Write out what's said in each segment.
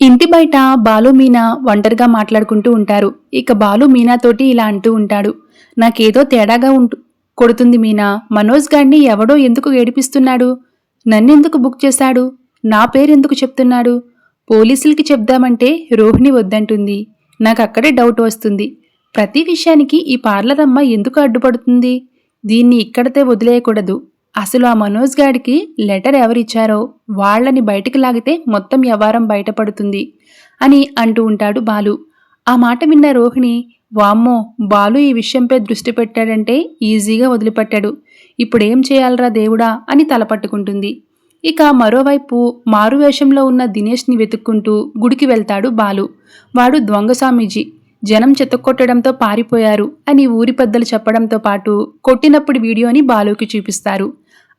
ఇంటి బయట బాలు మీనా ఒంటరిగా మాట్లాడుకుంటూ ఉంటారు. ఇక బాలు మీనాతోటి ఇలా అంటూ ఉంటాడు. నాకేదో తేడాగా కొడుతుంది మీనా. మనోజ్ గాడిని ఎవడో ఎందుకు ఏడిపిస్తున్నాడు? నన్నెందుకు బుక్ చేశాడు? నా పేరెందుకు చెప్తున్నాడు? పోలీసులకి చెప్దామంటే రోహిణి వద్దంటుంది. నాకక్కడే డౌట్ వస్తుంది. ప్రతి విషయానికి ఈ పార్లర్ అమ్మ ఎందుకు అడ్డుపడుతుంది? దీన్ని ఇక్కడితే వదిలేయకూడదు. అసలు ఆ మనోజ్ గాడికి లెటర్ ఎవరిచ్చారో వాళ్లని బయటికి లాగితే మొత్తం వ్యవహారం బయటపడుతుంది అని అంటూ ఉంటాడు బాలు. ఆ మాట విన్న రోహిణి, వామ్మో, బాలు ఈ విషయంపై దృష్టి పెట్టాడంటే ఈజీగా వదిలిపెట్టాడు. ఇప్పుడేం చేయాలరా దేవుడా అని తలపట్టుకుంటుంది. ఇక మరోవైపు మారువేషంలో ఉన్న దినేష్ని వెతుక్కుంటూ గుడికి వెళ్తాడు బాలు. వాడు దొంగ స్వామీజీ. జనం చెత్తకొట్టడంతో పారిపోయారు అని ఊరి పెద్దలు చెప్పడంతో పాటు కొట్టినప్పుడు వీడియోని బాలుకి చూపిస్తారు.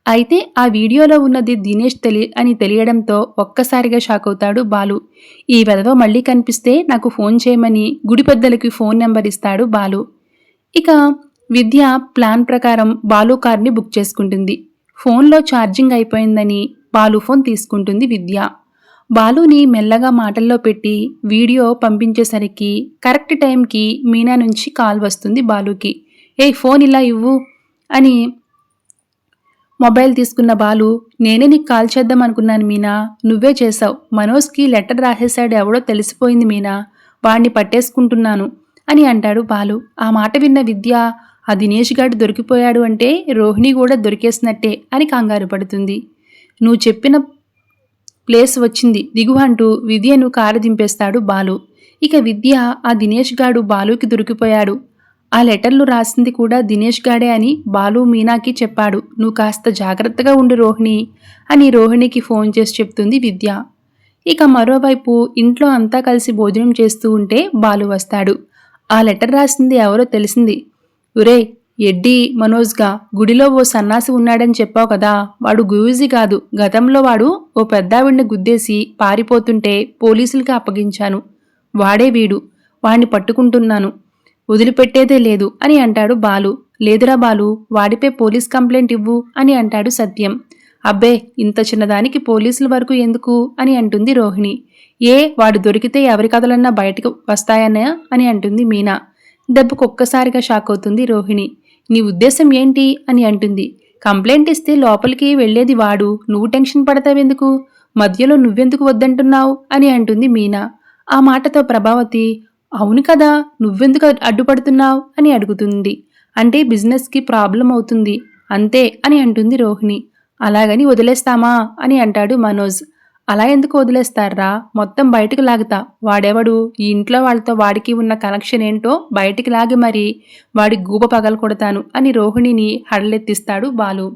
అయితే ఆ వీడియోలో ఉన్నది దినేష్ అని తెలియడంతో ఒక్కసారిగా షాక్ అవుతాడు బాలు. ఈ వెధవ మళ్ళీ కనిపిస్తే నాకు ఫోన్ చేయమని గుడి పెద్దలకి ఫోన్ నెంబర్ ఇస్తాడు బాలు. ఇక విద్య ప్లాన్ ప్రకారం బాలు కార్ని బుక్ చేసుకుంటుంది. ఫోన్లో ఛార్జింగ్ అయిపోయిందని బాలు ఫోన్ తీసుకుంటుంది విద్య. బాలుని మెల్లగా మాటల్లో పెట్టి వీడియో పంపించేసరికి కరెక్ట్ టైంకి మీనా నుంచి కాల్ వస్తుంది బాలుకి. ఏ ఫోన్ ఇలా ఇవ్వు అని మొబైల్ తీసుకున్న బాలు, నేనే నీకు కాల్ చేద్దాం అనుకున్నాను మీనా, నువ్వే చేశావు. మనోజ్కి లెటర్ రాసేశాడు ఎవడో తెలిసిపోయింది మీనా, వాణ్ణి పట్టేసుకుంటున్నాను అని అంటాడు బాలు. ఆ మాట విన్న విద్య, ఆ దినేష్ గాడు దొరికిపోయాడు అంటే రోహిణి కూడా దొరికేసినట్టే అని కంగారు పడుతుంది. నువ్వు చెప్పిన ప్లేస్ వచ్చింది దిగు అంటూ విద్యను కారు దింపేస్తాడు బాలు. ఇక విద్య, ఆ దినేష్ గాడు బాలుకి దొరికిపోయాడు, ఆ లెటర్లు రాసింది కూడా దినేష్ గాడే అని బాలు మీనాకి చెప్పాడు, నువ్వు కాస్త జాగ్రత్తగా ఉండు రోహిణి అని రోహిణికి ఫోన్ చేసి చెప్తుంది విద్య. ఇక మరోవైపు ఇంట్లో అంతా కలిసి భోజనం చేస్తూ ఉంటే బాలు వస్తాడు. ఆ లెటర్ రాసింది ఎవరో తెలిసింది. ఒరే ఎడ్డి మనోజ్గా, గుడిలో ఓ సన్నాసి ఉన్నాడని చెప్పావు కదా, వాడు గుయూజీ కాదు. గతంలో వాడు ఓ పెద్దావిడిని గుద్దేసి పారిపోతుంటే పోలీసులకి అప్పగించాను. వాడే వీడు. వాణ్ణి పట్టుకుంటున్నాను, వదిలిపెట్టేదే లేదు అని అంటాడు బాలు. లేదురా బాలు, వాడిపై పోలీస్ కంప్లైంట్ ఇవ్వు అని అంటాడు సత్యం. అబ్బే, ఇంత చిన్నదానికి పోలీసుల వరకు ఎందుకు అని అంటుంది రోహిణి. వాడు దొరికితే ఎవరి కథలన్నా బయటకు వస్తాయన్నా అని అంటుంది మీనా. దెబ్బకొక్కసారిగా షాక్ అవుతుంది రోహిణి. నీ ఉద్దేశం ఏంటి అని అంటుంది. కంప్లైంట్ ఇస్తే లోపలికి వెళ్లేది వాడు, నువ్వు టెన్షన్ పడతావెందుకు? మధ్యలో నువ్వెందుకు వద్దంటున్నావు అని అంటుంది మీనా. ఆ మాటతో ప్రభావతి, అవును కదా, నువ్వెందుకు అడ్డుపడుతున్నావు అని అడుగుతుంది. అంటే బిజినెస్కి ప్రాబ్లం అవుతుంది అంతే అని అంటుంది రోహిణి. అలాగని వదిలేస్తామా అని అంటాడు మనోజ్. అలా ఎందుకు వదిలేస్తారా, మొత్తం బయటకు లాగుతా. వాడెవడు, ఈ ఇంట్లో వాళ్ళతో వాడికి ఉన్న కనెక్షన్ ఏంటో బయటికి లాగి మరి వాడి గూబ పగలు కొడతాను అని రోహిణిని హడలెత్తిస్తాడు బాలు.